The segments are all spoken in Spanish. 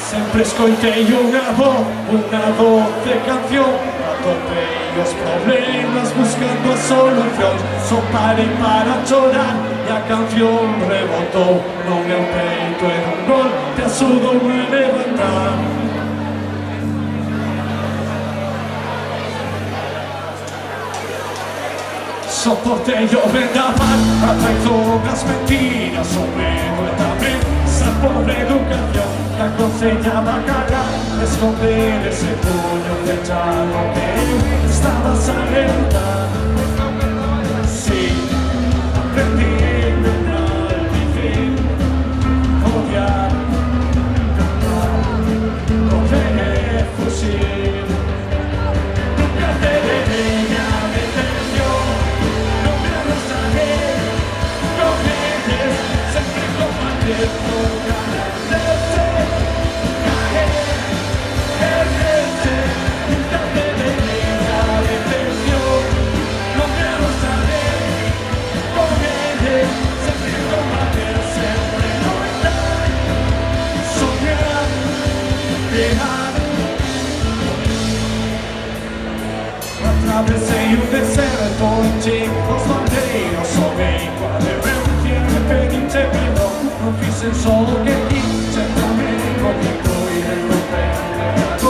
Sempre escoitei unha doce canción. Atopei os problemas buscando a solución. Só parei para chorar e a canción rebotou no meu peito e dun golpe axudoume a levantar. Soportei o vendaval, a traición, as mentiras, o medo e tamén esa pobre educación que aconsellaba calar, esconder ese puño fechado que eu estaba a alentar. Sí, aprendí de mal vivir, odiar, cantar, correr, fugir. Nunca te dejé a detención, no me arrastraré, no dejes, siempre compartiendo ganas de ser, caer, errarse. Nunca te dejé a detención, no me arrastraré, no dejes, siempre compartir, siempre no estar, soñar, dejar. Atravessei o deserto em chicos bandeiros, soubei qual é meu que pedinte perdão. Não fiz só o que quis, amei comigo e de repente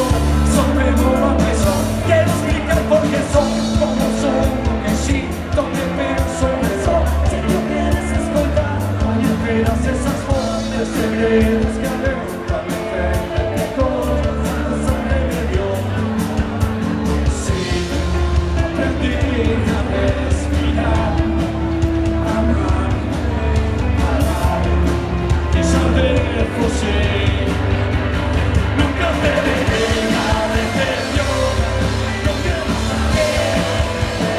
só pegou a pressão. Quero explicar por que sou como sou, que sinto, que penso e sou. Se não queres escutar, não esperas essas fontes segredos que alertam a minha fé, que coisas a rebelião. Aprendi a respirar, amar, parar e saber fugir. Nunca te dejé a detención, no quiero saber,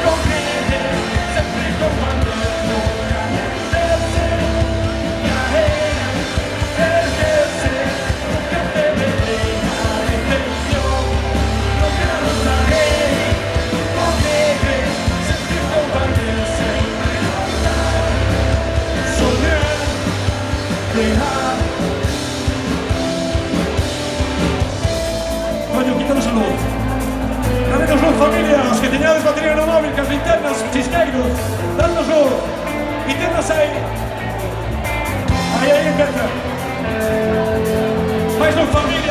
correr, siempre compartiendo, caerse, erguerse. Nunca te dejé a detención, no quiero saber. Coño, quítanos a luz. Danos luz, familia. Os que teñades batería no móvil, que as linternas, chisqueiros. Danos luz. Linternas aí. Aí, empeza. Mais luz, familia.